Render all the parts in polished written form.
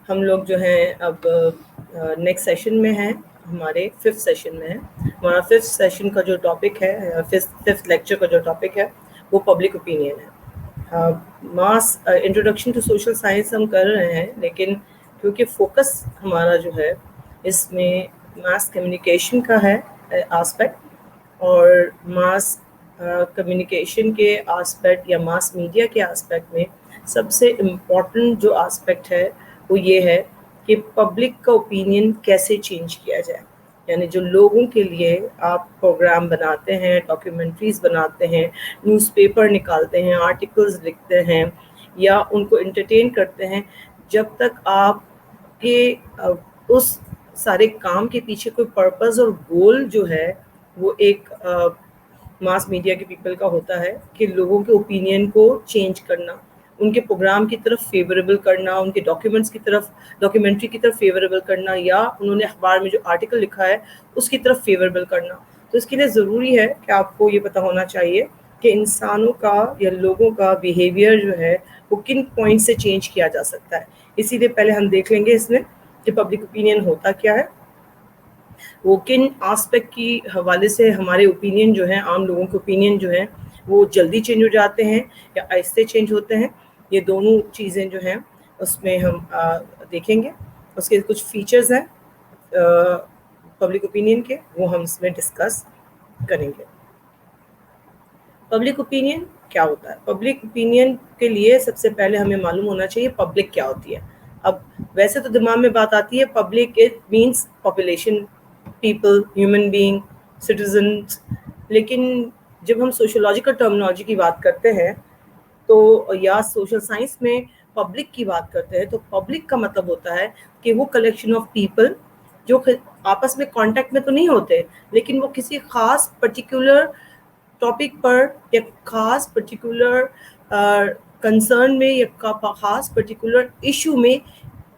ہم لوگ جو ہیں اب نیکسٹ سیشن میں ہیں، ہمارے 5th سیشن میں ہیں. ہمارا 5th سیشن کا جو ٹاپک ہے، 5th لیکچر کا جو ٹاپک ہے وہ پبلک اوپینین ہے. ماس انٹروڈکشن ٹو سوشل سائنس ہم کر رہے ہیں، لیکن کیونکہ فوکس ہمارا جو ہے اس میں ماس کمیونیکیشن کا ہے آسپیکٹ، اور ماس کمیونیکیشن کے آسپیکٹ یا ماس میڈیا کے آسپیکٹ میں سب سے امپورٹنٹ جو آسپیکٹ ہے وہ یہ ہے کہ پبلک کا اوپینین کیسے چینج کیا جائے. یعنی جو لوگوں کے لیے آپ پروگرام بناتے ہیں، ڈاکیومنٹریز بناتے ہیں، نیوز پیپر نکالتے ہیں، آرٹیکلز لکھتے ہیں یا ان کو انٹرٹین کرتے ہیں، جب تک آپ کے اس سارے کام کے پیچھے کوئی پرپز اور گول جو ہے وہ ایک ماس میڈیا کے پیپل کا ہوتا ہے کہ لوگوں کے اوپینین کو چینج کرنا، ان کے پروگرام کی طرف فیوریبل کرنا، ان کے ڈاکیومنٹس کی طرف، ڈاکیومنٹری کی طرف فیوریبل کرنا، یا انہوں نے اخبار میں جو آرٹیکل لکھا ہے اس کی طرف فیوریبل کرنا. تو اس کے لیے ضروری ہے کہ آپ کو یہ پتہ ہونا چاہیے کہ انسانوں کا یا لوگوں کا بیہیویئر جو ہے وہ کن پوائنٹ سے چینج کیا جا سکتا ہے. اسی لیے پہلے ہم دیکھ لیں گے اس میں کہ پبلک اوپینین ہوتا کیا ہے، وہ کن آسپیکٹ کی حوالے سے ہمارے اوپینین جو ہیں، عام لوگوں کے اوپینین جو ہیں وہ جلدی چینج ہو جاتے ہیں یا آہستہ چینج ہوتے ہیں. یہ دونوں چیزیں جو ہیں اس میں ہم دیکھیں گے. اس کے کچھ فیچرز ہیں پبلک اوپینین کے، وہ ہم اس میں ڈسکس کریں گے. پبلک اوپینین کیا ہوتا ہے؟ پبلک اوپینین کے لیے سب سے پہلے ہمیں معلوم ہونا چاہیے پبلک کیا ہوتی ہے. اب ویسے تو دماغ میں بات آتی ہے public it means population, people, human being, citizens, لیکن جب ہم سوشولوجیکل ٹرمنالوجی کی بات کرتے ہیں تو یا سوشل سائنس میں پبلک کی بات کرتے ہیں تو پبلک کا مطلب ہوتا ہے کہ وہ کلیکشن آف پیپل جو آپس میں کانٹیکٹ میں تو نہیں ہوتے، لیکن وہ کسی خاص پرٹیکولر ٹاپک پر یا خاص پرٹیکولر کنسرن میں یا خاص پرٹیکولر ایشو میں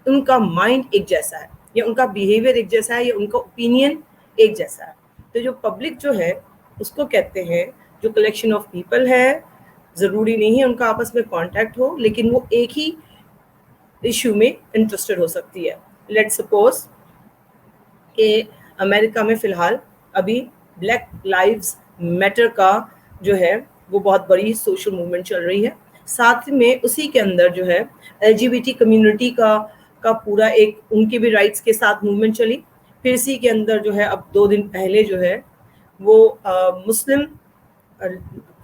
ان کا مائنڈ ایک جیسا ہے، یا ان کا بیہیویئر ایک جیسا ہے، یا ان کا اوپینین ایک جیسا ہے. تو جو پبلک جو ہے اس کو کہتے ہیں جو کلیکشن آف پیپل ہے. ضروری نہیں ہے ان کا آپس میں کانٹیکٹ ہو، لیکن وہ ایک ہی ایشو میں انٹرسٹڈ ہو سکتی ہے. لیٹ سپوز کہ امریکہ میں فی الحال ابھی بلیک لائیوز میٹر کا جو ہے وہ بہت بڑی سوشل موومنٹ چل رہی ہے. ساتھ میں اسی کے اندر جو ہے LGBT کمیونٹی کا پورا ایک ان کے بھی رائٹس کے ساتھ موومنٹ چلی. پھر اسی کے اندر جو ہے اب 2 دن پہلے جو ہے وہ مسلم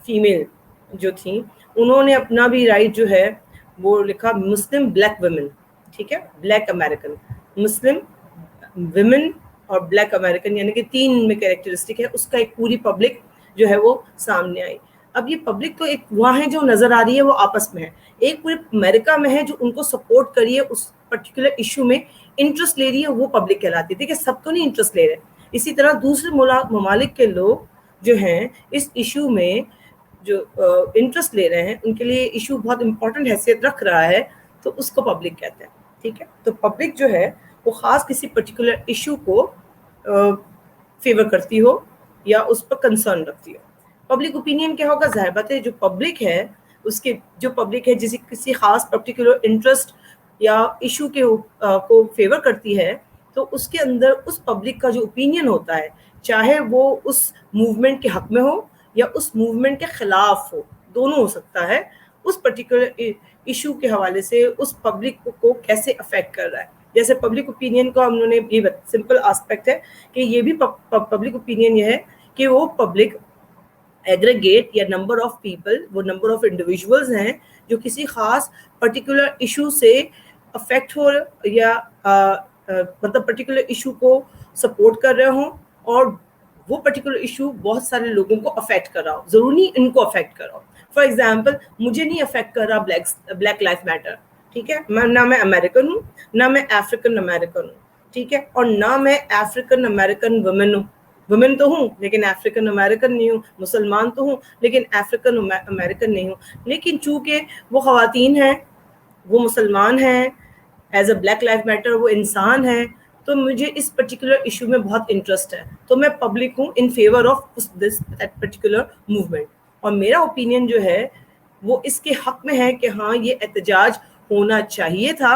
فیمیل جو تھیں انہوں نے اپنا بھی رائٹ جو ہے وہ لکھا، مسلم بلیک ویمن، ٹھیک ہے، بلیک امریکن، مسلم ویمن اور بلیک امریکن، یعنی کہ 3 میں کیریکٹرسٹک ہے. اس کا ایک پوری پبلک جو ہے وہ سامنے آئی. اب یہ پبلک تو ایک وہاں ہے جو نظر آ رہی ہے وہ آپس میں ہے، ایک پورے امریکہ میں ہے جو ان کو سپورٹ کری ہے، اس پرٹیکولر ایشو میں انٹرسٹ لے رہی ہے، وہ پبلک کہلاتی ہے. کہ سب تو نہیں انٹرسٹ لے رہے. اسی طرح دوسرے ممالک کے لوگ جو ہیں اس ایشو میں جو انٹرسٹ لے رہے ہیں، ان کے لیے ایشو بہت امپورٹنٹ حیثیت رکھ رہا ہے، تو اس کو پبلک کہتے ہیں. ٹھیک ہے، تو پبلک جو ہے وہ خاص کسی پرٹیکولر ایشو کو فیور کرتی ہو یا اس پر کنسرن رکھتی ہو. پبلک اوپینین کیا ہوگا؟ ظاہر بات ہے جو پبلک ہے اس کے جو پبلک ہے جسے کسی خاص پرٹیکولر انٹرسٹ یا ایشو کے کو فیور کرتی ہے، تو اس کے اندر اس پبلک کا جو اوپینین ہوتا ہے، چاہے وہ اس موومنٹ کے حق میں ہو یا اس موومنٹ کے خلاف ہو، دونوں ہو سکتا ہے، اس پرٹیکولر ایشو کے حوالے سے اس پبلک کو کیسے افیکٹ کر رہا ہے. جیسے پبلک اوپینین کا ہم نے یہ سمپل آسپیکٹ ہے کہ یہ بھی پبلک اوپینین یہ ہے کہ وہ پبلک ایگریگیٹ یا نمبر آف پیپل، وہ نمبر آف انڈیویژولز ہیں جو کسی خاص پرٹیکولر ایشو سے افیکٹ ہو یا مطلب پرٹیکولر ایشو کو سپورٹ کر رہے ہوں، اور وہ پرٹیکولر ایشو بہت سارے لوگوں کو افیکٹ کر رہا ہو، ضروری نہیں ان کو افیکٹ کر رہا ہو. فار ایگزامپل مجھے نہیں افیکٹ کر رہا بلیک لائف میٹر، ٹھیک ہے، نہ میں امریکن ہوں، نہ میں افریقن امریکن ہوں، ٹھیک ہے، اور نہ میں افریقن امریکن وومن ہوں. وومن تو ہوں لیکن افریقن امریکن نہیں ہوں، مسلمان تو ہوں لیکن افریقن امریکن نہیں ہوں. لیکن چونکہ وہ خواتین ہیں، وہ مسلمان ہیں، as a black life matter وہ انسان ہیں، تو مجھے اس پرٹیکولر ایشو میں بہت انٹرسٹ ہے، تو میں پبلک ہوں in favour of this particular movement. اور میرا اوپینین جو ہے وہ اس کے حق میں ہے کہ ہاں یہ احتجاج ہونا چاہیے تھا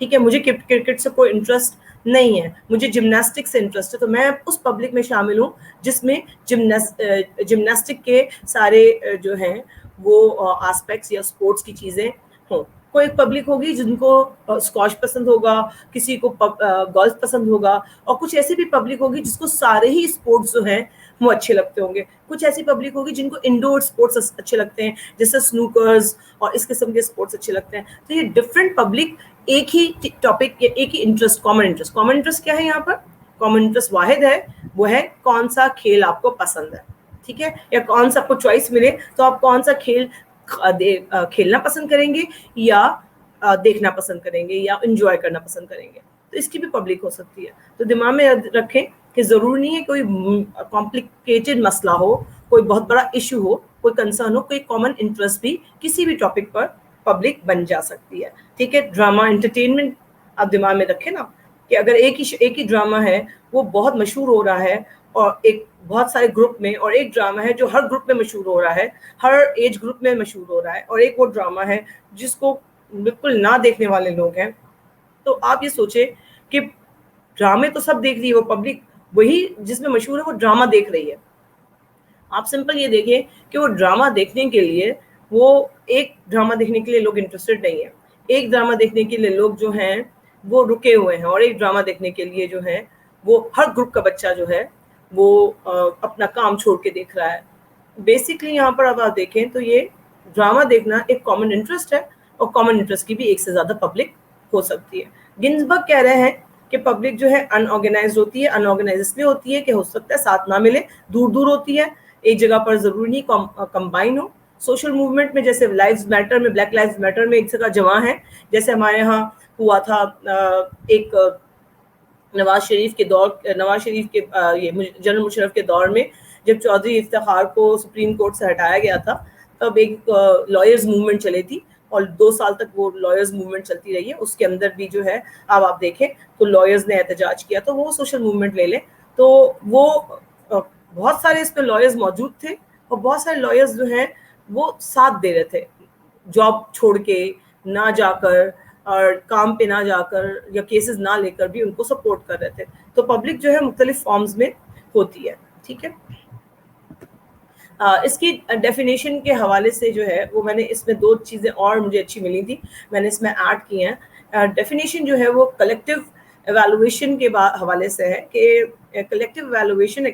ٹھیک ہے, مجھے کرکٹ سے کوئی انٹرسٹ نہیں ہے, مجھے جمناسٹک سے انٹرسٹ ہے, تو میں اس پبلک میں شامل ہوں جس میں جمناسٹک کے سارے جو ہیں وہ آسپیکٹس یا اسپورٹس کی چیزیں ہوں. کوئی پبلک ہوگی جن کو اسکواش پسند ہوگا, کسی کو گولف پسند ہوگا, اور کچھ ایسی بھی پبلک ہوگی جس کو سارے ہی اسپورٹس جو ہیں وہ اچھے لگتے ہوں گے. کچھ ایسی پبلک ہوگی جن کو انڈور اسپورٹس اچھے لگتے ہیں, جیسے سنوکرز اور اس قسم کے اسپورٹس اچھے لگتے ہیں. تو یہ ڈفرینٹ پبلک ایک ہی ٹاپک یا ایک ہی انٹرسٹ, کامن انٹرسٹ کیا ہے یہاں پر؟ کامن انٹرسٹ واحد ہے, وہ ہے کون سا کھیل آپ کو پسند ہے. ٹھیک ہے, یا کون سا آپ کو چوائس ملے تو آپ کون سا کھیل کھیلنا پسند کریں گے یا دیکھنا پسند کریں گے یا انجوائے کرنا پسند کریں گے. تو اس کی بھی پبلک ہو سکتی ہے. تو دماغ میں رکھیں کہ ضروری نہیں ہے کوئی کمپلیکیٹڈ مسئلہ ہو, کوئی بہت بڑا ایشو ہو, کوئی کنسرن ہو, کوئی کامن انٹرسٹ بھی کسی بھی ٹاپک پر پبلک بن جا سکتی ہے. ٹھیک ہے, ڈراما انٹرٹینمنٹ آپ دماغ میں رکھیں نا, کہ اگر ایک ہی ڈرامہ ہے وہ بہت مشہور ہو رہا ہے اور ایک بہت سارے گروپ میں, اور ایک ڈرامہ ہے جو ہر گروپ میں مشہور ہو رہا ہے, ہر ایج گروپ میں مشہور ہو رہا ہے, اور ایک وہ ڈرامہ ہے جس کو بالکل نہ دیکھنے والے لوگ ہیں, تو آپ یہ سوچیں کہ ڈرامے تو سب دیکھ رہی ہے, وہ پبلک وہی جس میں مشہور ہے وہ ڈرامہ دیکھ رہی ہے. آپ سمپل یہ دیکھیں کہ وہ ڈرامہ دیکھنے کے لیے, وہ ایک ڈرامہ دیکھنے کے لیے لوگ انٹرسٹڈ نہیں ہیں, ایک ڈرامہ دیکھنے کے لیے لوگ جو ہیں وہ رکے ہوئے ہیں, اور ایک ڈرامہ دیکھنے کے لیے جو ہے وہ ہر گروپ کا بچہ جو ہے وہ اپنا کام چھوڑ کے دیکھ رہا ہے. بیسکلی یہاں پر اب آپ دیکھیں تو یہ ڈرامہ دیکھنا ایک کامن انٹرسٹ ہے, اور کامن انٹرسٹ کی بھی ایک سے زیادہ پبلک ہو سکتی ہے. گنزبرگ کہہ رہے ہیں کہ پبلک جو ہے ان آرگنائزڈ ہوتی ہے. ان آرگنائز اس لیے ہوتی ہے کہ ہو سکتا ہے ساتھ نہ ملے, دور دور ہوتی ہے, ایک جگہ پر ضروری نہیں کمبائن ہو. سوشل موومنٹ میں جیسے لائفز میٹر میں, بلیک لائفز میٹر میں ایک جگہ جمع ہے, جیسے ہمارے یہاں ہوا تھا ایک نواز شریف کے یہ جنرل مشرف کے دور میں, جب چودھری افتخار کو سپریم کورٹ سے ہٹایا گیا تھا, تب ایک لائرز موومنٹ چلی تھی, اور 2 سال تک وہ لائرز موومنٹ چلتی رہی ہے. اس کے اندر بھی جو ہے اب آپ دیکھیں تو لائرز نے احتجاج کیا, تو وہ سوشل موومنٹ لے لیں تو وہ بہت سارے اس میں لائرز موجود تھے, اور بہت سارے لائرز جو ہیں وہ ساتھ دے رہے تھے, جاب چھوڑ کے نہ جا کر اور کام پہ نہ جا کر یا کیسز نہ لے کر بھی ان کو سپورٹ کر رہے تھے. تو پبلک جو ہے مختلف فارمز میں ہوتی ہے. ٹھیک ہے, اس کی ڈیفینیشن کے حوالے سے جو ہے وہ میں نے اس میں 2 چیزیں اور مجھے اچھی ملی تھی, میں نے اس میں ایڈ کی ہیں. ڈیفینیشن جو ہے وہ کلیکٹیو ایویلویشن کے حوالے سے ہے کہ collective evaluation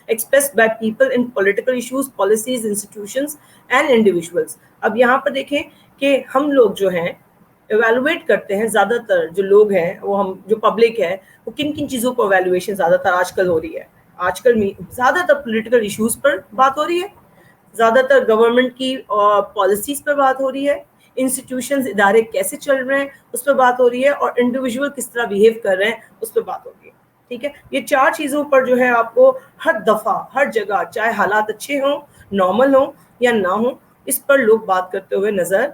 expressed by people in political issues, policies, institutions and individuals. اب یہاں پر دیکھیں کہ ہم لوگ جو ہیں ایویلویٹ کرتے ہیں, زیادہ تر جو لوگ ہیں وہ ہم جو پبلک ہے وہ کن کن چیزوں کو ایویلویشن زیادہ تر آج کل ہو رہی ہے. آج کل زیادہ تر پولیٹیکل ایشوز پر بات ہو رہی ہے, زیادہ تر گورنمنٹ کی پالیسیز پر بات ہو رہی ہے, انسٹیٹیوشنز ادارے کیسے چل رہے ہیں اس پہ بات ہو رہی ہے, اور انڈیویجول کس طرح بیہیو کر رہے ہیں اس پہ بات ہو رہی ہے. ٹھیک ہے, یہ 4 چیزوں پر جو ہے آپ کو ہر دفعہ ہر جگہ, چاہے حالات اچھے ہوں, نارمل ہوں یا نہ ہوں, اس پر لوگ بات کرتے ہوئے نظر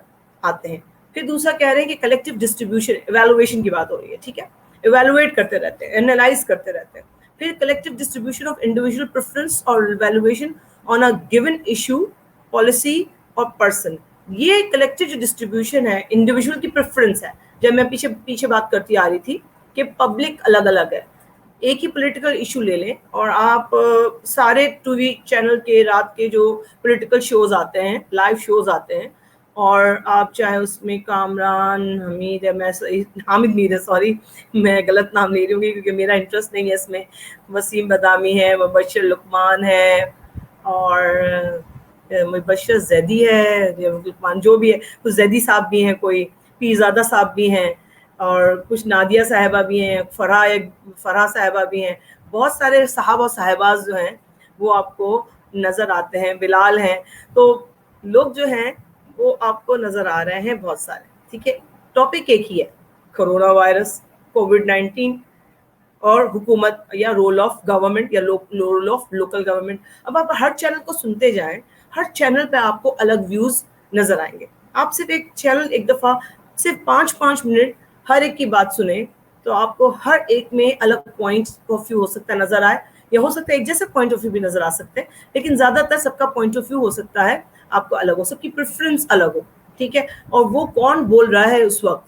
آتے ہیں. پھر دوسرا کہہ رہے ہیں کہ کلیکٹیو ڈسٹریبیوشن ایویلویشن کی بات ہو رہی ہے. ٹھیک ہے, ایویلویٹ کرتے رہتے ہیں, اینالائز کرتے رہتے ہیں. پھر collective distribution of individual preference اور evaluation on a given issue, policy اور پرسن. یہ کلیکٹیو جو ڈسٹریبیوشن ہے انڈیویجول کی پریفرنس ہے. جب میں پیچھے بات کرتی آ رہی تھی کہ پبلک الگ الگ ہے, ایک ہی پولیٹیکل ایشو لے لیں اور آپ سارے ٹی وی چینل کے رات کے جو پولیٹیکل شوز آتے ہیں, لائیو شوز آتے ہیں, اور آپ چاہے اس میں کامران حمید ہے, حامد میر ہے, سوری میں غلط نام لے رہی ہوں گی کیونکہ میرا انٹرسٹ نہیں ہے اس میں, وسیم بدامی ہے, مبشر لقمان ہے, اور مبشر زیدی ہے, لقمان جو بھی ہے, کچھ زیدی صاحب بھی ہیں, کوئی پیرزادہ صاحب بھی ہیں, اور کچھ نادیہ صاحبہ بھی ہیں, فرح صاحبہ بھی ہیں. بہت سارے صحابہ و صاحباز جو ہیں وہ آپ کو نظر آتے ہیں, بلال ہیں. تو لوگ جو ہیں وہ آپ کو نظر آ رہے ہیں بہت سارے. ٹھیک ہے, ٹاپک ایک ہی ہے, کرونا وائرس, کووڈ-19 اور حکومت یا رول آف گورنمنٹ یا رول آف لوکل گورنمنٹ. اب آپ ہر چینل کو سنتے جائیں, ہر چینل پہ آپ کو الگ ویوز نظر آئیں گے. آپ صرف ایک چینل ایک دفعہ صرف 5 منٹ ہر ایک کی بات سنیں تو آپ کو ہر ایک میں الگ پوائنٹ آف ویو ہو سکتا ہے نظر آئے, یا ہو سکتا ہے ایک جیسے پوائنٹ آف ویو بھی نظر آ سکتے ہیں, لیکن زیادہ تر سب کا پوائنٹ آف ویو ہو سکتا ہے آپ کو الگ ہو, سب کی پریفرنس الگ ہو. ٹھیک ہے, اور وہ کون بول رہا ہے اس وقت,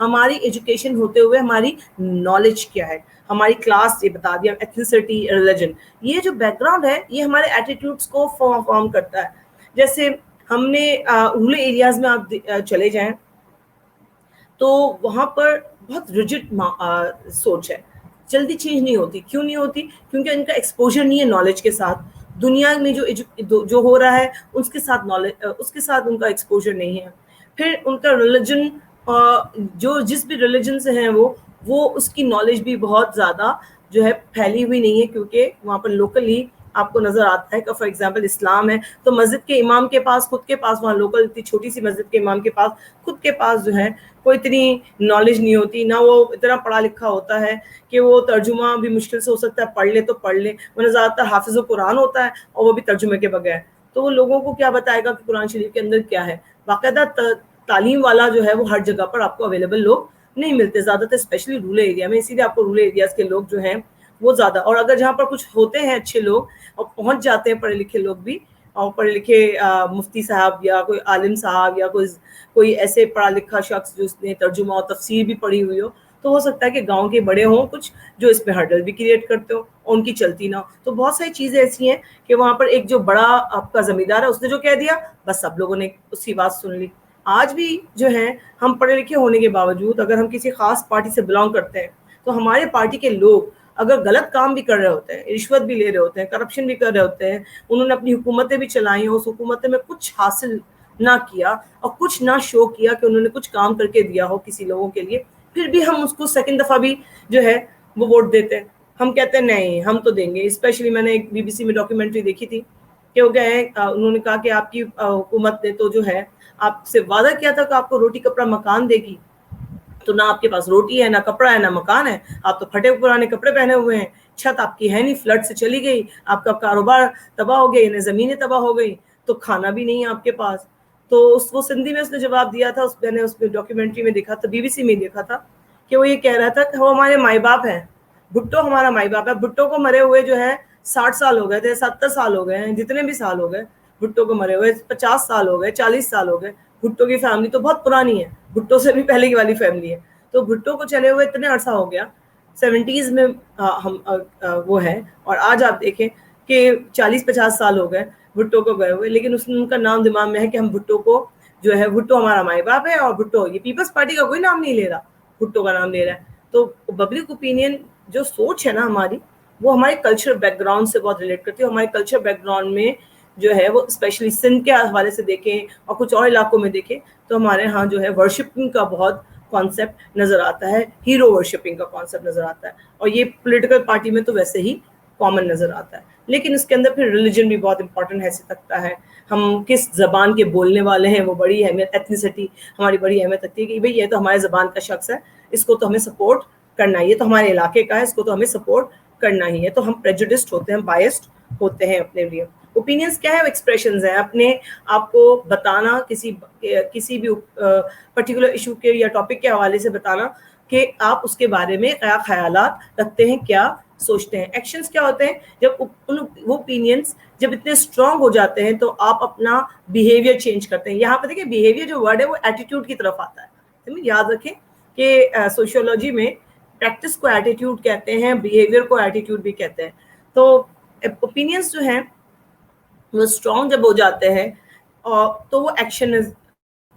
ہماری ایجوکیشن ہوتے ہوئے ہماری نالج کیا ہے, ہماری کلاس یہ بتا دیا, ایتھنیسٹی, ریلیجن, یہ جو بیک گراؤنڈ ہے یہ ہمارے ایٹیٹیوڈس کو فارم کرتا ہے. جیسے ہم نے رورل ایریاز میں آپ چلے جائیں تو وہاں پر بہت ریجڈ سوچ ہے, جلدی چینج نہیں ہوتی. کیوں نہیں ہوتی؟ کیونکہ ان کا ایکسپوجر نہیں ہے نالج کے ساتھ. دنیا میں جو ہو رہا ہے اس کے ساتھ نالج, اس کے ساتھ ان کا ایکسپوجر نہیں ہے. پھر ان کا ریلیجن, جو جس بھی ریلیجن سے ہیں وہ اس کی نالج بھی بہت زیادہ جو ہے پھیلی ہوئی نہیں ہے, کیونکہ وہاں پر لوکلی آپ کو نظر آتا ہے کہ فار ایگزامپل اسلام ہے تو مسجد کے امام کے پاس خود کے پاس, وہاں لوکل اتنی چھوٹی سی مسجد کے امام کے پاس خود کے پاس جو ہے کوئی اتنی نالج نہیں ہوتی, نہ وہ اتنا پڑھا لکھا ہوتا ہے کہ وہ ترجمہ بھی مشکل سے ہو سکتا ہے, پڑھ لے تو پڑھ لے, ورنہ زیادہ تر حافظ و قرآن ہوتا ہے اور وہ بھی ترجمے کے بغیر. تو وہ لوگوں کو کیا بتائے گا کہ قرآن شریف کے اندر کیا ہے. باقاعدہ تعلیم والا جو ہے وہ ہر جگہ پر آپ کو اویلیبل لوگ نہیں ملتے, زیادہ تر اسپیشلی رورل ایریا میں. اسی لیے آپ کو رورل ایریاز کے لوگ جو ہیں وہ زیادہ, اور اگر جہاں پر کچھ ہوتے ہیں اچھے لوگ اور پہنچ جاتے ہیں پڑھے لکھے لوگ بھی, اور پڑھے لکھے مفتی صاحب یا کوئی عالم صاحب یا کوئی ایسے پڑھا لکھا شخص جو اس نے ترجمہ اور تفسیر بھی پڑھی ہوئی ہو, تو ہو سکتا ہے کہ گاؤں کے بڑے ہوں کچھ جو اس پہ ہرڈل بھی کریٹ کرتے ہو اور ان کی چلتی نہ ہو. تو بہت ساری چیزیں ایسی ہیں کہ وہاں پر ایک جو بڑا آپ کا زمیندار ہے اس نے جو کہہ دیا بس سب لوگوں نے اس کی بات سن لی. آج بھی جو ہے ہم پڑھے لکھے ہونے کے باوجود اگر ہم کسی خاص پارٹی سے بلانگ کرتے ہیں تو ہمارے پارٹی کے لوگ اگر غلط کام بھی کر رہے ہوتے ہیں, رشوت بھی لے رہے ہوتے ہیں, کرپشن بھی کر رہے ہوتے ہیں, انہوں نے اپنی حکومتیں بھی چلائی ہیں, اس حکومتیں میں کچھ حاصل نہ کیا اور کچھ نہ شو کیا کہ انہوں نے کچھ کام کر کے دیا ہو کسی لوگوں کے لیے, پھر بھی ہم اس کو سیکنڈ دفعہ بھی جو ہے وہ ووٹ دیتے ہیں. ہم کہتے ہیں نہیں ہم تو دیں گے. اسپیشلی میں نے ایک BBC میں ڈاکیومنٹری دیکھی تھی کہ وہ گئے, انہوں نے کہا کہ آپ کی حکومت نے تو جو ہے آپ سے وعدہ کیا تھا کہ آپ کو روٹی کپڑا مکان دے گی, تو نہ آپ کے پاس روٹی ہے, نہ کپڑا ہے, نہ مکان ہے. آپ تو پھٹے پرانے کپڑے پہنے ہوئے ہیں, چھت آپ کی ہے نہیں, فلڈ سے چلی گئی, آپ کا کاروبار تباہ ہو گیا, یعنی زمینیں تباہ ہو گئی, تو کھانا بھی نہیں ہے آپ کے پاس. تو وہ سندھی میں اس نے جواب دیا تھا, میں نے اس ڈاکیومنٹری میں دیکھا تھا, BBC میں دیکھا تھا کہ وہ یہ کہہ رہا تھا کہ وہ ہمارے مائی باپ ہیں, بھٹو ہمارا مائی باپ ہے. بھٹو کو مرے ہوئے جو ہے 60 سال ہو گئے تھے, 70 سال ہو گئے ہیں, جتنے بھی سال ہو گئے بھٹو کو مرے ہوئے, 50 سال ہو گئے, 40 سال ہو گئے. بھٹو کی فیملی تو بہت پرانی ہے, بھٹو سے بھی پہلے کی والی فیملی ہے. تو بھٹو کو چلے ہوئے اتنے عرصہ ہو گیا, 70s میں ہم وہ ہے, اور آج آپ دیکھیں کہ 40-50 سال ہو گئے بھٹو کو گئے ہوئے, لیکن اس نے ان کا نام دماغ میں ہے کہ ہم بھٹو کو جو ہے, بھٹو ہمارا مائی باپ ہے, اور بھٹو یہ پیپلز پارٹی کا کوئی نام نہیں لے رہا, بھٹو کا نام لے رہا ہے. تو پبلک اوپینین جو سوچ ہے نا ہماری, وہ ہمارے کلچر بیک گراؤنڈ سے بہت ریلیٹ کرتی ہے. ہمارے کلچر بیک گراؤنڈ میں جو ہے وہ اسپیشلی سندھ کے حوالے سے دیکھیں اور کچھ اور علاقوں میں دیکھیں تو ہمارے ہاں جو ہے ورشپنگ کا بہت کانسیپٹ نظر آتا ہے, ہیرو ورشپنگ کا کانسیپٹ نظر آتا ہے, اور یہ پولیٹیکل پارٹی میں تو ویسے ہی کامن نظر آتا ہے. لیکن اس کے اندر پھر ریلیجن بھی بہت امپورٹنٹ حیثیت رکھتا ہے. ہم کس زبان کے بولنے والے ہیں وہ بڑی اہمیت, ایتھنیسٹی ہماری بڑی اہمیت رکھتی ہے کہ بھئی یہ تو ہمارے زبان کا شخص ہے, اس کو تو ہمیں سپورٹ کرنا ہی ہے, تو ہمارے علاقے کا ہے, اس کو تو ہمیں سپورٹ کرنا ہی ہے. تو ہم پریجوڈسڈ ہوتے ہیں, بائسڈ ہوتے ہیں اپنے لیے. اوپینینس کیا ہے؟ ایکسپریشنز ہیں, اپنے آپ کو بتانا, کسی بھی پرٹیکولر ایشو کے یا ٹاپک کے حوالے سے بتانا کہ آپ اس کے بارے میں کیا خیالات رکھتے ہیں, کیا سوچتے ہیں. ایکشنز کیا ہوتے ہیں؟ جب وہ اوپینینس جب اتنے اسٹرانگ ہو جاتے ہیں تو آپ اپنا بیہیویئر چینج کرتے ہیں. یہاں پہ دیکھیں بیہیویئر جو ورڈ ہے وہ ایٹیٹیوڈ کی طرف آتا ہے. یاد رکھیں کہ سوشیولوجی میں پریکٹس کو ایٹیٹیوڈ کہتے ہیں, بیہیویئر کو ایٹیٹیوڈ بھی کہتے ہیں. تو اوپینینس جو ہیں وہ اسٹرانگ جب ہو جاتے ہیں تو وہ ایکشن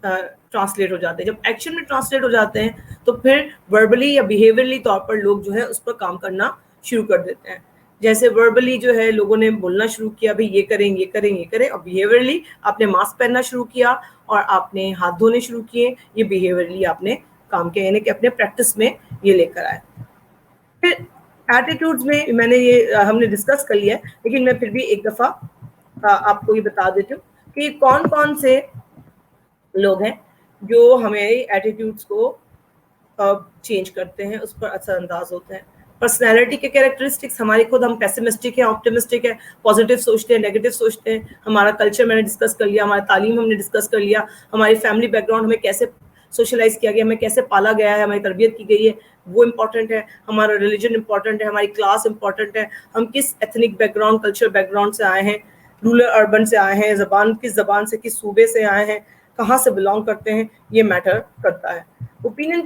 ٹرانسلیٹ ہو جاتے ہیں. جب ایکشن میں ٹرانسلیٹ ہو جاتے ہیں تو پھر وربلی یا بیہیویئرلی طور پر لوگ جو ہے اس پر کام کرنا شروع کر دیتے ہیں. جیسے وربلی جو ہے لوگوں نے بولنا شروع کیا بھئی یہ کریں یہ کریں یہ کریں, اور بیہیویئرلی آپ نے ماسک پہننا شروع کیا اور آپ نے ہاتھ دھونے شروع کیے, یہ بیہیویئرلی آپ نے کام کیا, یعنی کہ اپنے پریکٹس میں یہ لے کر آئے. پھر ایٹیٹیوڈز میں نے یہ ہم نے ڈسکس کر لیا ہے, لیکن میں پھر بھی ایک دفعہ آپ کو یہ بتا دیتی ہوں کہ کون کون سے لوگ ہیں جو ہمارے ایٹیٹیوڈز کو چینج کرتے ہیں, اس پر اثر انداز ہوتے ہیں. پرسنالٹی کے کیریکٹرسٹکس ہماری, خود ہم پیسمسٹک ہیں, آپٹمسٹک ہیں, پازیٹیو سوچتے ہیں, نیگیٹو سوچتے ہیں. ہمارا کلچر میں نے ڈسکس کر لیا, ہماری تعلیم ہم نے ڈسکس کر لیا, ہماری فیملی بیک گراؤنڈ ہمیں کیسے سوشلائز کیا گیا, ہمیں کیسے پالا گیا ہے, ہماری تربیت کی گئی ہے, وہ امپورٹنٹ ہے. ہمارا ریلیجن امپورٹنٹ ہے, ہماری کلاس امپورٹنٹ ہے, ہم کس ethnic back ground, culture back ground سے آئے ہیں, رورل اربن سے آئے ہیں, کس زبان سے, کس صوبے سے آئے ہیں, کہاں سے بلانگ کرتے ہیں, یہ میٹر کرتا ہے. Opinion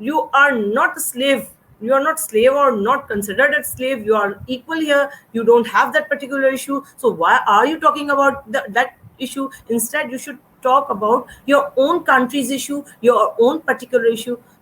you are not a slave, you are not slave or not considered as slave, you are equal here, you don't have that particular issue, so why are you talking about that issue? Instead you should talk about your own country's issue, your own particular issue.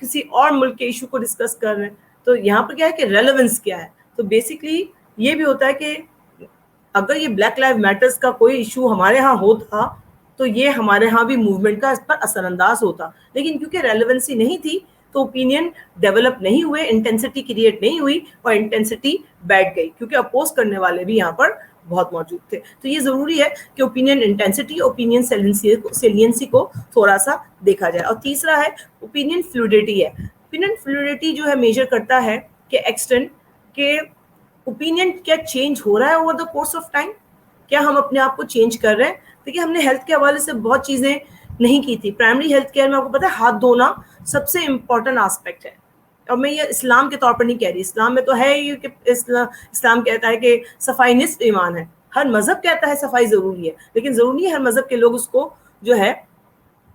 کسی اور ملک کے issue کو discuss کر رہے ہیں. تو یہاں پر کیا ہے کہ ریلیونس کیا ہے. تو بیسکلی یہ بھی ہوتا ہے کہ اگر یہ بلیک لائف میٹرز کا کوئی ایشو ہمارے ہاں ہوتا تو یہ ہمارے ہاں بھی موومنٹ کا اس پر اثر انداز ہوتا, لیکن کیونکہ ریلیونسی نہیں تھی تو اوپینین ڈیولپ نہیں ہوئے, انٹینسٹی کریٹ نہیں ہوئی اور انٹینسٹی بیٹھ گئی, کیونکہ اپوز کرنے والے بھی یہاں پر بہت موجود تھے. تو یہ ضروری ہے کہ اوپینین انٹینسٹی, اوپینین سیلینسی کو تھوڑا سا دیکھا جائے. اور تیسرا ہے اوپینین فلوئڈٹی ہے. اوپینین فلوئڈٹی جو ہے میجر کرتا ہے کہ ایکسٹینٹ کہ اوپینین کیا چینج ہو رہا ہے over the course of time, کیا ہم اپنے آپ کو چینج کر رہے ہیں. دیکھیے ہم نے ہیلتھ کے حوالے سے بہت چیزیں نہیں کی تھی. پرائمری ہیلتھ کیئر میں آپ کو پتا ہے ہاتھ دھونا سب سے امپورٹنٹ آسپیکٹ ہے. اور میں یہ اسلام کے طور پر نہیں کہہ رہی, اسلام میں تو ہے ہی کہ اسلام کہتا ہے کہ صفائی نصف ایمان ہے. ہر مذہب کہتا ہے صفائی ضروری ہے, لیکن ضروری نہیں ہے ہر مذہب کے لوگ اس کو جو ہے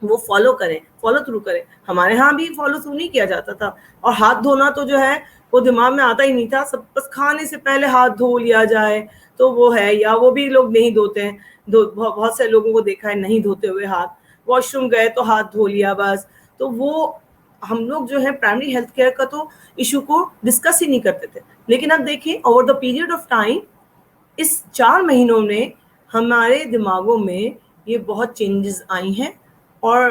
وہ فالو کریں, فالو تھرو کریں. ہمارے ہاں بھی فالو تھرو نہیں کیا جاتا تھا. اور ہاتھ دھونا تو جو ہے وہ دماغ میں آتا ہی نہیں تھا, سب بس کھانے سے پہلے ہاتھ دھو لیا جائے تو وہ ہے, یا وہ بھی لوگ نہیں دھوتے ہیں. بہت سے لوگوں کو دیکھا ہے نہیں دھوتے ہوئے ہاتھ, واش روم گئے تو ہاتھ دھو لیا بس. تو وہ ہم لوگ جو ہے پرائمری ہیلتھ کیئر کا تو ایشو کو ڈسکس ہی نہیں کرتے تھے. لیکن اب دیکھیں over the period of time اس 4 مہینوں میں ہمارے دماغوں میں یہ بہت چینجز آئی ہیں. اور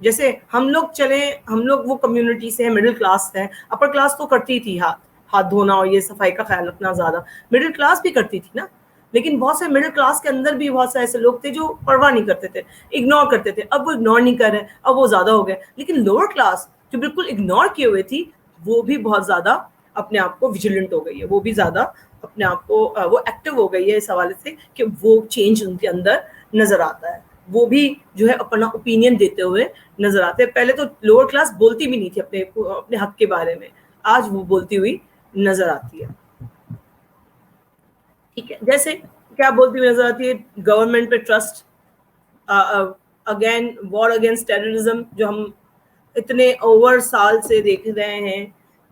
جیسے ہم لوگ چلیں, ہم لوگ وہ کمیونٹی سے ہیں, مڈل کلاس ہے. اپر کلاس تو کرتی تھی ہاتھ دھونا اور یہ صفائی کا خیال رکھنا زیادہ, مڈل کلاس بھی کرتی تھی نا. لیکن بہت سے مڈل کلاس کے اندر بھی بہت سے ایسے لوگ تھے جو پرواہ نہیں کرتے تھے, اگنور کرتے تھے. اب وہ اگنور نہیں کر رہے, اب وہ زیادہ ہو گئے. لیکن لوور کلاس جو بالکل اگنور کیے ہوئے تھی وہ بھی بہت زیادہ اپنے آپ کو ویجیلنٹ ہو گئی ہے, وہ بھی زیادہ اپنے آپ کو وہ ایکٹیو ہو گئی ہے اس حوالے سے کہ وہ چینج ان کے اندر نظر آتا ہے. وہ بھی جو ہے اپنا اوپینین دیتے ہوئے نظر آتے ہیں. پہلے تو لوور کلاس بولتی بھی نہیں تھی اپنے حق کے بارے میں, آج وہ بولتی ہوئی نظر آتی ہے. ٹھیک ہے, جیسے کیا بولتی ہوئی نظر آتی ہے, گورنمنٹ پہ trust, again war against terrorism جو ہم اتنے اوور سال سے دیکھ رہے ہیں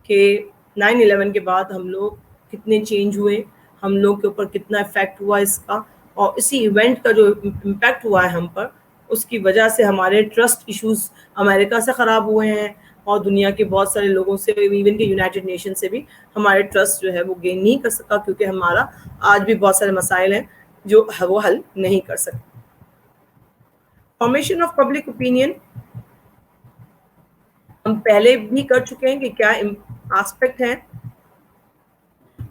کہ 9/11 کے بعد ہم لوگ کتنے چینج ہوئے, ہم لوگ کے اوپر کتنا افیکٹ ہوا اس کا, اور اسی ایونٹ کا جو امپیکٹ ہوا ہے ہم پر, اس کی وجہ سے ہمارے ٹرسٹ ایشوز امریکہ سے خراب ہوئے ہیں اور دنیا کے بہت سارے لوگوں سے, ایون کہ یونائٹڈ نیشن سے بھی ہمارے ٹرسٹ جو ہے وہ گین نہیں کر سکا, کیونکہ ہمارا آج بھی بہت سارے مسائل ہیں جو وہ حل نہیں کر سکتے. فارمیشن آف پبلک اوپینین ہم پہلے بھی کر چکے ہیں کہ کیا آسپیکٹ ہیں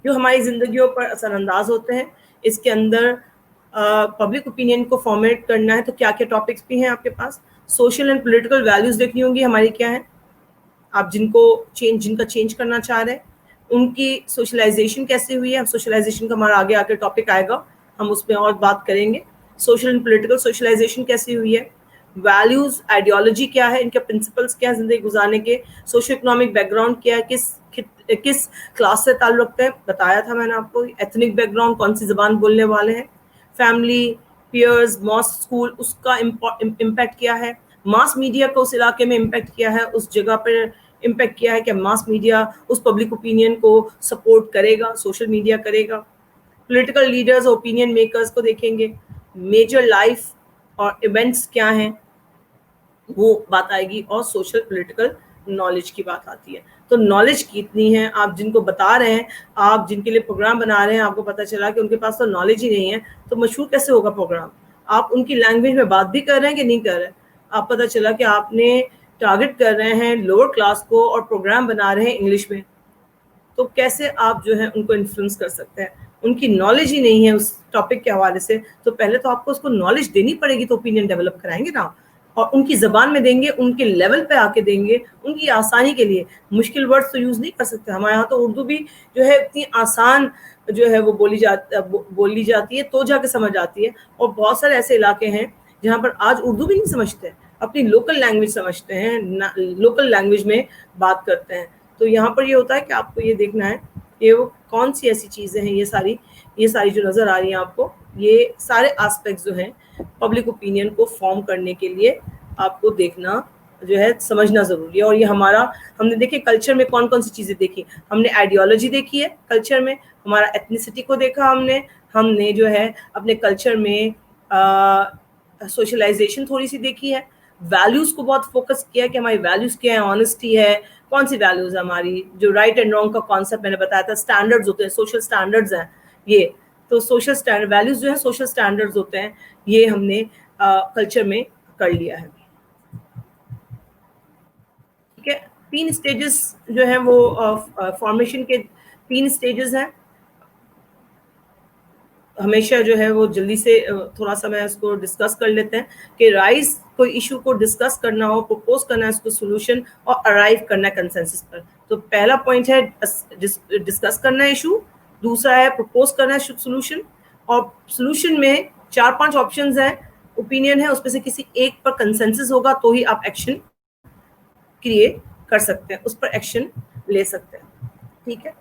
جو ہماری زندگیوں پر اثر انداز ہوتے ہیں. اس کے اندر پبلک اوپینین کو فارمیٹ کرنا ہے تو کیا کیا ٹاپکس بھی ہیں آپ کے پاس. سوشل اینڈ پولیٹیکل ویلیوز دیکھنی ہوں گی ہماری کیا ہیں, آپ جن کا چینج کرنا چاہ رہے ہیں, ان کی سوشلائزیشن کیسے ہوئی ہے. سوشلائزیشن کا ہمارا آگے آ کے ٹاپک آئے گا, ہم اس میں اور بات کریں گے. سوشل اینڈ پولیٹیکل سوشلائزیشن کیسی ہوئی ہے, ویلیوز آئیڈیالوجی کیا ہے, ان کے پرنسپلس کیا ہے زندگی گزارنے کے, سوشو اکنامک بیک گراؤنڈ کیا ہے, کس کلاس سے تعلق رکھتے ہیں, بتایا تھا میں نے آپ کو, ایتھنک بیک گراؤنڈ کون سی زبان بولنے والے ہیں, فیملی, پیئرز, ماسک, اسکول, اس کا امپیکٹ کیا ہے, ماس میڈیا کو اس علاقے میں امپیکٹ کیا ہے, اس جگہ پہ امپیکٹ کیا ہے کہ ماس میڈیا اس پبلک اوپینین کو سپورٹ کرے گا, سوشل میڈیا کرے گا. پولیٹیکل لیڈرز, اوپینین میکرز کو دیکھیں گے. میجر لائف اور ایونٹس کیا ہیں وہ بات آئے گی, اور سوشل پولیٹیکل نالج کی بات آتی ہے. تو نالج کتنی ہے, آپ جن کو بتا رہے ہیں, آپ جن کے لیے پروگرام بنا رہے ہیں, آپ کو پتہ چلا کہ ان کے پاس تو نالج ہی نہیں ہے, تو مشہور کیسے ہوگا پروگرام. آپ ان کی لینگویج میں بات بھی کر رہے ہیں کہ نہیں کر رہے, آپ پتہ چلا کہ آپ نے ٹارگٹ کر رہے ہیں لوور کلاس کو اور پروگرام بنا رہے ہیں انگلش میں, تو کیسے آپ جو ہے ان کو انفلوئنس کر سکتے ہیں. ان کی نالج ہی نہیں ہے اس ٹاپک کے حوالے سے, تو پہلے تو آپ کو اس کو نالج دینی پڑے گی, تو اوپینین ڈیولپ کرائیں گے نا, اور ان کی زبان میں دیں گے, ان کے لیول پہ آ کے دیں گے, ان کی آسانی کے لیے. مشکل ورڈز تو یوز نہیں کر سکتے. ہمارے یہاں تو اردو بھی جو ہے اتنی آسان جو ہے وہ بولی جاتی ہے تو جا کے سمجھ آتی ہے, اور بہت سارے ایسے علاقے ہیں جہاں پر آج اردو بھی نہیں سمجھتے, اپنی لوکل لینگویج سمجھتے ہیں, لوکل لینگویج میں بات کرتے ہیں. تو یہاں پر یہ ہوتا ہے کہ آپ کو یہ دیکھنا ہے کہ وہ کون سی ایسی چیزیں ہیں, یہ ساری جو نظر آ رہی ہیں آپ کو, یہ سارے آسپیکٹس جو ہیں پبلک اوپینین کو فارم کرنے کے لیے آپ کو دیکھنا جو ہے, سمجھنا ضروری ہے. اور یہ ہم نے دیکھے کلچر میں کون کون سی چیزیں دیکھی. ہم نے آئیڈیالوجی دیکھی ہے کلچر میں, ہمارا ایتھنیسٹی کو دیکھا ہم نے جو ہے اپنے کلچر میں سوشلائزیشن تھوڑی سی دیکھی ہے, ویلیوز کو بہت فوکس کیا کہ ہماری ویلیوز کیا ہیں, آنیسٹی ہے, کون سی ویلیوز ہے ہماری, جو رائٹ اینڈ رانگ کا کانسیپٹ میں نے بتایا تھا, اسٹینڈرڈز ہوتے ہیں, سوشل اسٹینڈرڈز ہیں یہ, تو سوشل اسٹینڈرڈ ویلیوز جو ہیں سوشل اسٹینڈرڈز ہوتے ہیں, یہ ہم نے کلچر میں کر لیا ہے. ٹھیک ہے, 3 اسٹیجز جو ہیں وہ فارمیشن کے 3 اسٹیجز ہیں. ہمیشہ جو ہے وہ جلدی سے تھوڑا سا میں اس کو ڈسکس کر لیتے ہیں کہ رائز کوئی ایشو کو ڈسکس کرنا ہو, پروپوز کرنا ہے اس کو سولوشن, اور ارائیو کرنا ہے کنسنسس پر. تو پہلا پوائنٹ ہے ڈسکس کرنا ہے ایشو, دوسرا ہے پروپوز کرنا ہے سولوشن, اور سولوشن میں 4-5 آپشنز ہیں, اوپینین ہے, اس میں سے کسی ایک پر کنسنسس ہوگا تو ہی آپ ایکشن کریٹ کر سکتے ہیں, اس پر ایکشن لے سکتے ہیں. ٹھیک ہے,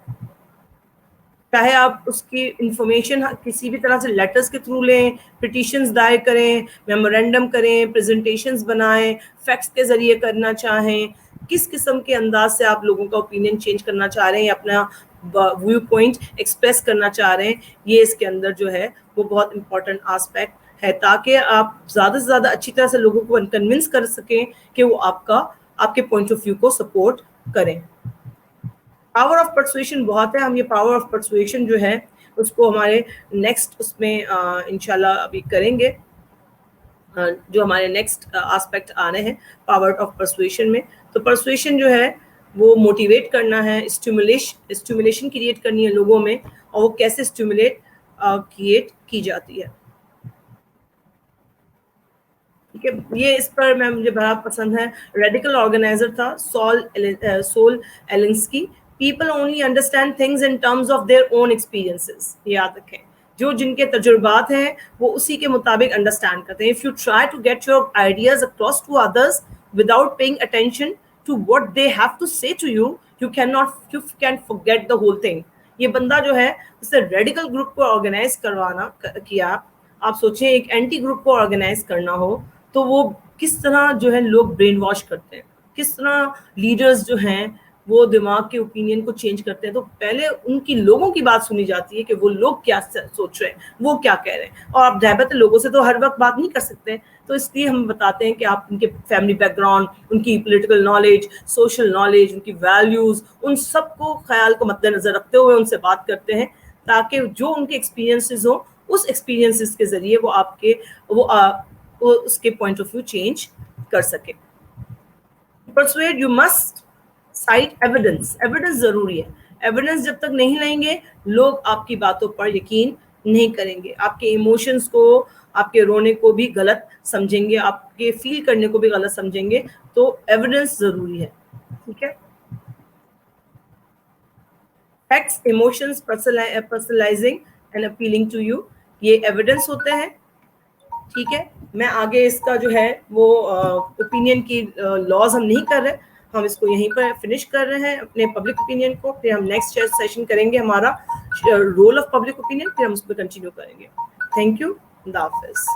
چاہے آپ اس کی انفارمیشن کسی بھی طرح سے لیٹرز کے تھرو لیں, پٹیشنز دائر کریں, میمورینڈم کریں, پریزنٹیشنز بنائیں, فیکس کے ذریعے کرنا چاہیں, کس قسم کے انداز سے آپ لوگوں کا اوپینین چینج کرنا چاہ رہے ہیں یا اپنا ویو پوائنٹ ایکسپریس کرنا چاہ رہے ہیں, یہ اس کے اندر جو ہے وہ بہت امپورٹنٹ آسپیکٹ ہے, تاکہ آپ زیادہ سے زیادہ اچھی طرح سے لوگوں کو کنونس کر سکیں کہ وہ آپ کے پوائنٹ آف ویو کو سپورٹ کریں. پاور آف پرسویشن بہت ہے, ہم یہ پاور آف پرسویشن جو ہے اس کو ہمارے نیکسٹ اس میں انشاءاللہ ابھی کریں گے, جو ہمارے نیکسٹ آسپیکٹ آنے ہیں پاور آف پرسویشن میں. تو پرسویشن جو ہے وہ موٹیویٹ کرنا ہے, اسٹیمولیشن کریٹ کرنی ہے لوگوں میں, اور وہ کیسے اسٹیمولیٹ کریٹ کی جاتی ہے. ٹھیک ہے, یہ اس پر مجھے بڑا پسند ہے, ریڈیکل آرگنائزر تھا Saul Alinsky. People only understand things in terms of their own experiences. یاد رکھیں, جو جن کے تجربات ہیں وہ اسی کے مطابق انڈرسٹینڈ کرتے ہیں. If you try to get your ideas across to others without paying attention to what they have to say to you, you can forget the whole thing. یہ بندہ جو ہے اس نے ریڈیکل گروپ کو آرگنائز کیا. آپ سوچیں ایک اینٹی گروپ کو آرگنائز کرنا ہو تو وہ کس طرح جو ہے لوگ برین واش کرتے ہیں, کس طرح لیڈرز جو ہیں وہ دماغ کے اوپینین کو چینج کرتے ہیں. تو پہلے ان کی لوگوں کی بات سنی جاتی ہے کہ وہ لوگ کیا سوچ رہے ہیں, وہ کیا کہہ رہے ہیں, اور آپ ظاہر لوگوں سے تو ہر وقت بات نہیں کر سکتے, تو اس لیے ہم بتاتے ہیں کہ آپ ان کے فیملی بیک گراؤنڈ, ان کی پولیٹیکل نالج, سوشل نالج, ان کی ویلیوز, ان سب کو خیال کو مد نظر رکھتے ہوئے ان سے بات کرتے ہیں, تاکہ جو ان کے ایکسپیرینسز ہوں اس ایکسپیرینسز کے ذریعے وہ اس کے پوائنٹ آف ویو چینج کر سکے. Persuade you must cite evidence. Evidence ضروری ہے. ایویڈنس جب تک نہیں لیں گے لوگ آپ کی باتوں پر یقین نہیں کریں گے, آپ کے ایموشنز کو, آپ کے رونے کو بھی غلط سمجھیں گے, آپ کے فیل کرنے کو بھی غلط سمجھیں گے. تو ایویڈنس ضروری ہے. ٹھیک ہے, facts, emotions, personalising and appealing to you, یہ ایویڈنس ہوتے ہیں. ٹھیک ہے, میں آگے اس کا جو ہے وہ اوپینین کی لاز ہم نہیں کر رہے, ہم اس کو یہیں پر فنش کر رہے ہیں اپنے پبلک اوپینین کو. پھر ہم نیکسٹ سیشن کریں گے ہمارا رول آف پبلک اوپینین, پھر ہم اس پہ کنٹینیو کریں گے. تھینک یو, اللہ حافظ.